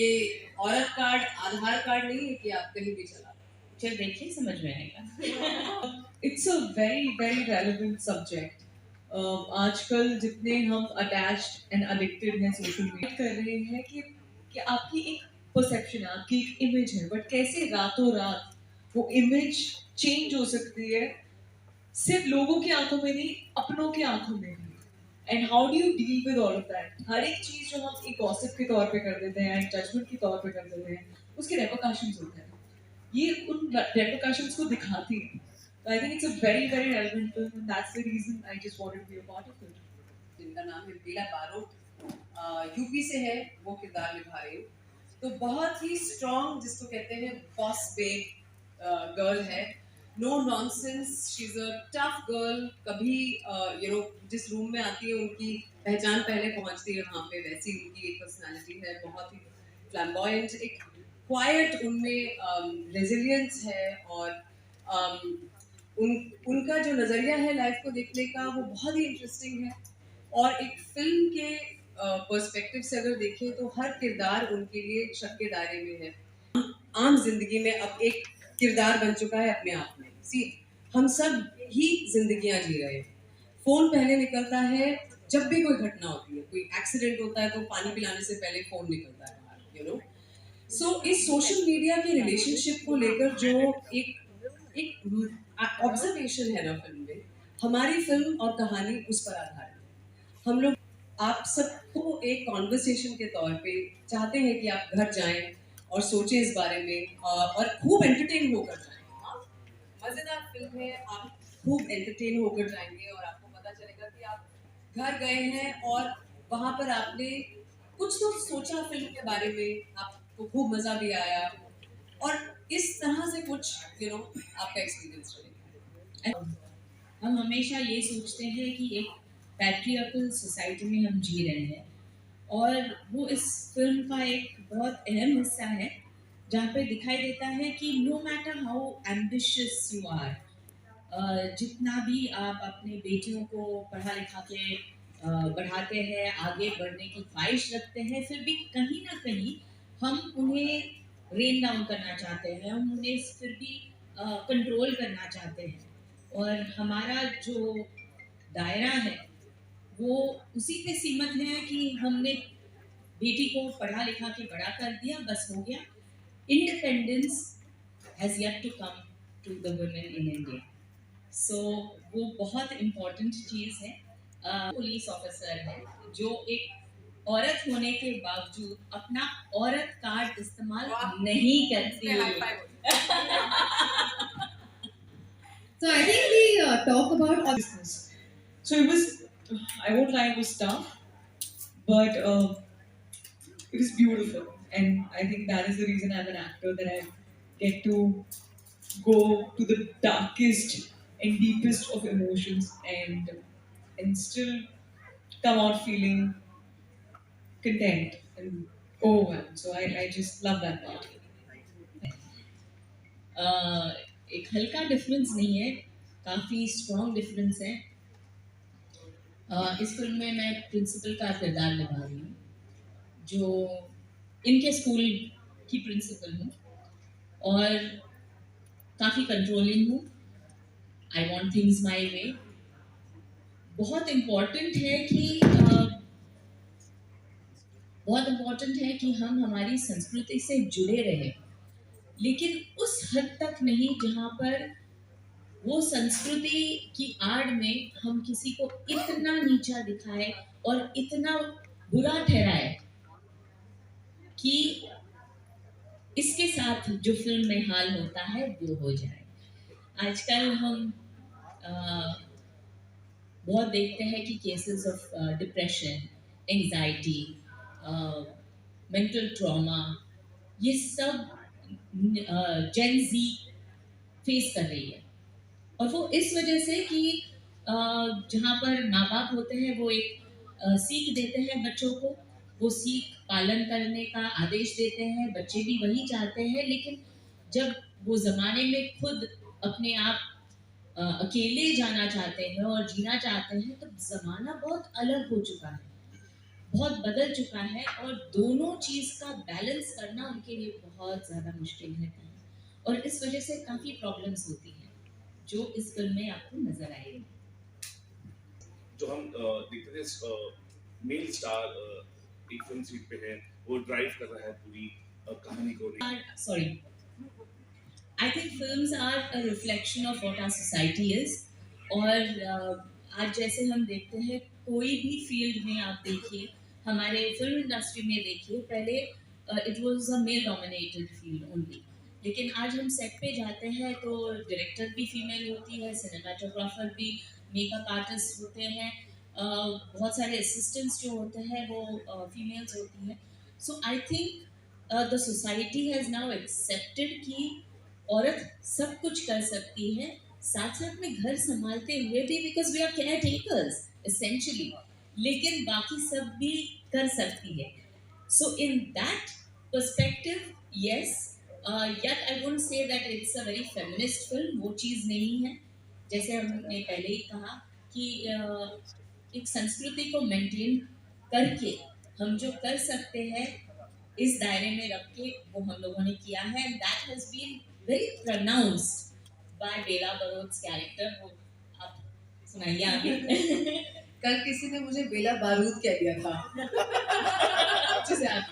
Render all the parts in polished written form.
ये औरत कार्ड आधार कार्ड नहीं है कि आप कहीं भी चला। चल देखिए समझ में आएगा। It's a very very relevant subject. आजकल जितने हम अटैच्ड एंड एडिक्टेड हैं सोशल मीडिया कर रहे हैं कि आपकी एक परसेप्शन है, आपकी एक इमेज है, बट कैसे रातों रात वो इमेज चेंज हो सकती है, सिर्फ लोगों की आंखों में नहीं, अपनों की आंखों में भी। And how do you deal with all of that? हर एक चीज जो हम एक गॉसिप के तौर पे कर देते हैं, एक जजमेंट के तौर पे कर देते हैं, उसके रेपरकशंस होते हैं। ये उन repercussions को दिखाती है। So I think it's a very very relevant film, and that's the reason I just wanted to be a part of it. जिनका नाम है बेला बारोट, यूपी से है, वो किरदार निभा रही हूँ। तो बहुत ही स्ट्रॉन्ग, जिसको कहते हैं बॉस बेब गर्ल है, no nonsense, she is a tough girl. कभी जिस रूम में आती है उनकी पहचान पहले पहुंचती है वहाँ पे, वैसी उनकी एक पर्सनालिटी है, बहुत ही फ्लैम्बॉयंट, एक क्वाइट उनमें रेजिलियंस है, और उनका जो नज़रिया है लाइफ को देखने का वो बहुत ही इंटरेस्टिंग है। और एक फिल्म के पर्सपेक्टिव से अगर देखें तो हर किरदार उनके लिए शक के दायरे में है। आम जिंदगी में अब एक किरदार बन चुका है अपने आप में। सी, हम सब ही जिंदगियां जी रहे हैं। फोन पहले निकलता है जब भी कोई घटना होती है, कोई एक्सीडेंट होता है तो पानी पिलाने से पहले फोन निकलता है बाहर, सो इस सोशल मीडिया के रिलेशनशिप को लेकर जो एक ऑब्जर्वेशन है ना फिल्म में, हमारी फिल्म और कहानी उस पर आधारित है। हम लोग आप सबको एक कॉन्वर्सेशन के तौर पे चाहते हैं कि आप घर जाएं और सोचें इस बारे में, और खूब एंटरटेन होकर जाएं। मजेदार फिल्म है, आप खूब एंटरटेन होकर जाएंगे और आपको पता चलेगा कि आप घर गए हैं और वहां पर आपने कुछ तो सोचा फिल्म के बारे में, आपको खूब मजा भी आया, और इस तरह से कुछ आपका एक्सपीरियंस रहेगा। हम हमेशा ये सोचते हैं कि एक पैट्रियार्कल सोसाइटी में हम जी रहे हैं, और वो इस फिल्म का एक बहुत अहम हिस्सा है, जहाँ पे दिखाई देता है कि no matter how ambitious you are, जितना भी आप अपने बेटियों को पढ़ा लिखा के बढ़ाते हैं, आगे बढ़ने की ख्वाहिश रखते हैं, फिर भी कहीं ना कहीं हम उन्हें रेन डाउन करना चाहते हैं, हम उन्हें फिर भी कंट्रोल करना चाहते हैं। और हमारा जो दायरा है वो उसी पे सीमित है कि हमने बेटी को पढ़ा लिखा के बड़ा कर दिया, बस हो गया। Independence has yet to come to the women in India. सो वो बहुत इम्पोर्टेंट चीज़ है। पुलिस ऑफिसर है जो एक औरत होने के बावजूद अपना औरत कार्ड इस्तेमाल नहीं करती। So I think we talk about our business. So it was, I won't lie, it was tough, but it was beautiful, and I think that is the reason I'm an actor, that I get to go to the darkest and deepest of emotions, and still come out feeling content and overwhelmed. So I just love that part. एक हल्का difference नहीं है, काफ़ी strong difference है। इस film में मैं principal का किरदार निभा रही हूँ, जो इनके स्कूल की प्रिंसिपल हूँ, और काफ़ी कंट्रोलिंग हूँ। आई वॉन्ट थिंग्स माई वे। बहुत इम्पॉर्टेंट है कि हम हमारी संस्कृति से जुड़े रहें, लेकिन उस हद तक नहीं जहाँ पर वो संस्कृति की आड़ में हम किसी को इतना नीचा दिखाए और इतना बुरा ठहराए कि इसके साथ जो फिल्म में हाल होता है वो हो जाए। आजकल हम बहुत देखते हैं कि cases of depression, anxiety, mental trauma, ये सब जेन ज़ी फेस कर रही है। और वो इस वजह से कि जहाँ पर माँ बाप होते हैं वो एक सीख देते हैं बच्चों को, वो सीख पालन करने का आदेश देते हैं, बच्चे भी वही चाहते हैं, लेकिन जब वो ज़माने में खुद अपने आप अकेले जाना चाहते हैं और जीना चाहते हैं, तो ज़माना बहुत अलग हो चुका है। बहुत बदल चुका है और दोनों चीज़ का बैलेंस करना उनके लिए बहुत ज़्यादा मुश्किल रहता है और इस वजह से काफ़ी प्रॉब्लम्स होती हैं जो इस फिल्म में आपको नजर आएगी। जो हम देखते थे मेल स्टार एक फिल्म सीट पे है, वो ड्राइव कर रहा है पूरी कहानी को। Sorry, I think films are a reflection of what our society is और आज जैसे हम देखते हैं कोई भी फील्ड में आप देखिए, हमारे फिल्म इंडस्ट्री में देखिए, पहले it was a male dominated field only, लेकिन आज हम सेट पे जाते हैं तो डायरेक्टर भी फीमेल होती है, सिनेमाटोग्राफर भी, मेकअप आर्टिस्ट होते हैं, बहुत सारे असिस्टेंट्स जो होते हैं वो फीमेल्स होती हैं। So I think the society has now accepted कि औरत सब कुछ कर सकती है, साथ साथ में घर संभालते हुए भी, because we are care takers essentially, लेकिन बाकी सब भी कर सकती है। So in that perspective yes, yet I won't say that it's a very feminist film, वो चीज़ नहीं है। जैसे हमने पहले ही कहा कि एक संस्कृति को मेंटेन करके हम जो कर सकते हैं इस दायरे में रख के वो हम लोगों ने किया है, and that has been very pronounced by Bela Barot's character. वो आप सुनाइए आगे। कल किसी ने मुझे बेला बारूद कह दिया था।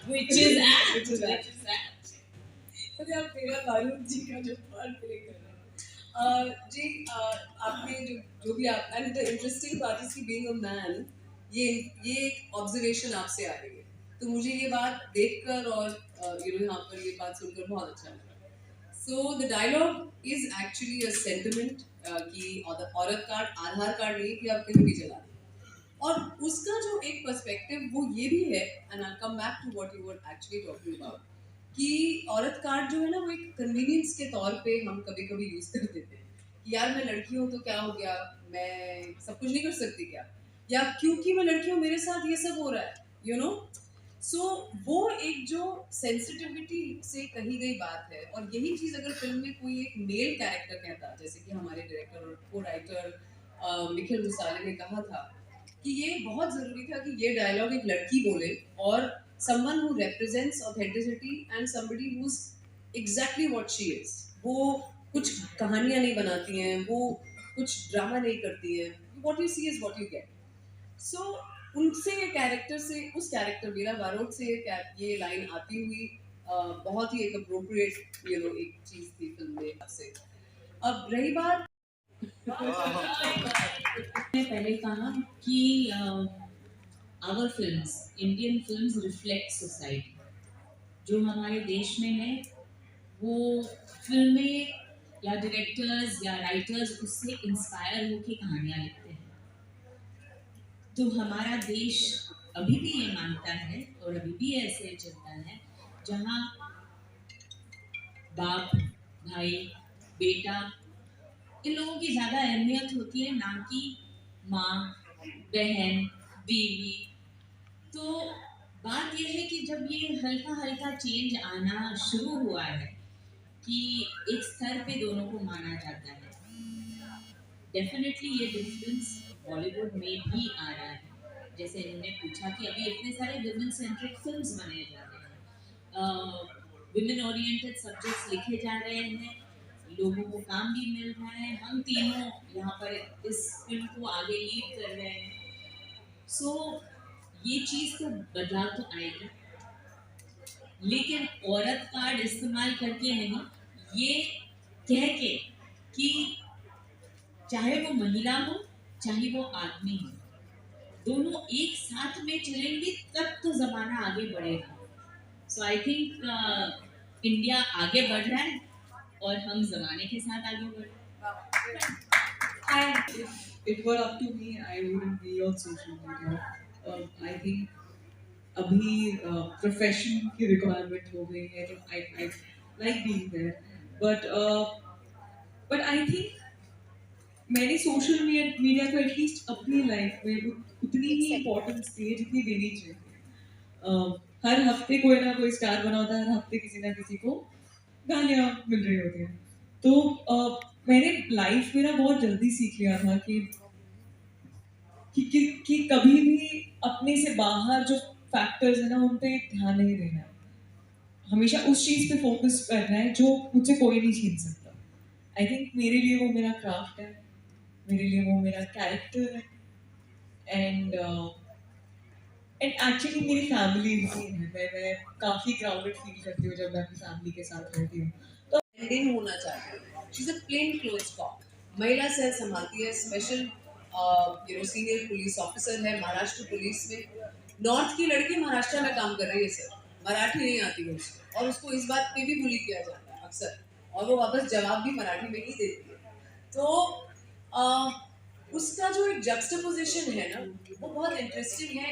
which is apt. अरे आप बेला बारूद जी का जो पार्ट प्ले कर रहे हैं जी, आपने जो भी आप, and the interesting part is कि बीइंग अ मैन, ये एक ऑब्जर्वेशन आपसे आ रही है, तो मुझे ये बात देखकर और यहाँ पर ये बात सुनकर बहुत अच्छा लगा। So the dialogue is actually a sentiment कि औरत कार्ड आधार कार्ड नहीं कि आप कहीं भी चला दें, और उसका जो एक पर्सपेक्टिव वो ये भी है, and I come back to what you were actually talking about, कि औरत कार्ड जो है ना वो एक कन्वीनियंस के तौर पे हम कभी कभी यूज कर देते हैं कि यार मैं लड़की हूँ तो क्या हो गया, मैं सब कुछ नहीं कर सकती क्या, या क्योंकि मैं लड़की हूँ मेरे साथ ये सब हो रहा है, यू नो। सो वो एक जो सेंसिटिविटी से कही गई बात है, और यही चीज़ अगर फिल्म में कोई एक मेल कैरेक्टर कहता, जैसे कि हमारे डायरेक्टर और को राइटर निखिल मुसाले ने कहा था कि ये बहुत ज़रूरी था कि ये डायलॉग एक लड़की बोले, और someone who represents authenticity and somebody who's exactly what she is. वो कुछ कहानियाँ नहीं बनाती हैं, वो कुछ ड्रामा नहीं करती हैं, what you see is what you get. So उनसे ये कैरेक्टर से, उस कैरेक्टर मीरा बारोट से ये लाइन आती हुई बहुत ही एक अप्रोप्रिएट एक चीज़ थी फिल्म में से। अब रही बात मैंने पहले कहा कि our films, Indian films reflect society. जो हमारे देश में है वो फिल्में या डायरेक्टर्स या राइटर्स उससे इंस्पायर होकर कहानियाँ लिखते हैं। तो हमारा देश अभी भी ये मानता है और अभी भी ऐसे चलता है जहाँ बाप, भाई, बेटा, इन लोगों की ज़्यादा अहमियत होती है, ना कि माँ, बहन, बीवी। तो बात यह है कि जब ये हल्का हल्का चेंज आना शुरू हुआ है कि एक स्तर पे दोनों को माना जाता है, डेफिनेटली ये डिफरेंस बॉलीवुड में भी आ रहा है। जैसे इन्होंने पूछा कि अभी इतने सारे विमेन सेंट्रिक फिल्म्स बने जा रहे हैं, विमेन ओरिएंटेड सब्जेक्ट्स लिखे जा रहे हैं, लोगों को काम भी मिल रहा है, हम तीनों यहाँ पर इस फिल्म को आगे लीड कर रहे हैं। सो ये चीज़ तो बदलाव तो आएगी, लेकिन औरत कार्ड इस्तेमाल करके नहीं, ये कह के कि चाहे वो महिला हो चाहे वो आदमी हो, दोनों एक साथ में चलेंगे तब तो ज़माना आगे बढ़ेगा। सो आई थिंक इंडिया आगे बढ़ रहा है और हम ज़माने के साथ आगे बढ़ रहे हैं। If it were up to me, I wouldn't be on social media. I think अभी प्रोफेशन की रिक्वायरमेंट हो गई है, तो I like being there, but I think मैंने सोशल मीडिया को एटलीस्ट अपनी लाइफ में उतनी ही इम्पोर्टेंस दी है जितनी देनी चाहिए। हर हफ्ते कोई ना कोई स्टार बना होता है, हर हफ्ते किसी ना किसी को गालियाँ मिल रही होती हैं। तो मैंने लाइफ में ना बहुत जल्दी सीख लिया था कि कि कभी भी अपने से बाहर जो फैक्टर्स है ना उन पे ध्यान नहीं देना है, हमेशा उस चीज़ पे फोकस करना है जो मुझसे कोई नहीं छीन सकता। आई थिंक मेरे लिए वो मेरा क्राफ्ट है, मेरे लिए वो मेरा कैरेक्टर है, एंड एक्चुअली मेरी फैमिली भी है। मैं काफ़ी क्राउडेड फील करती हूँ जब मैं अपनी फैमिली के साथ रहती हूँ। नहीं होना चाहिए। She is a plain clothes cop, महिला सेल संभालती है, स्पेशल सीनियर पुलिस ऑफिसर है महाराष्ट्र पुलिस में। नॉर्थ की लड़की महाराष्ट्र में काम कर रही है सर, मराठी नहीं आती है उसको, और उसको इस बात पे भी बुली किया जाता है अक्सर, और वो वापस जवाब भी मराठी में ही देती है। तो उसका जो एक जक्स्टापोजिशन है ना, वो बहुत इंटरेस्टिंग है।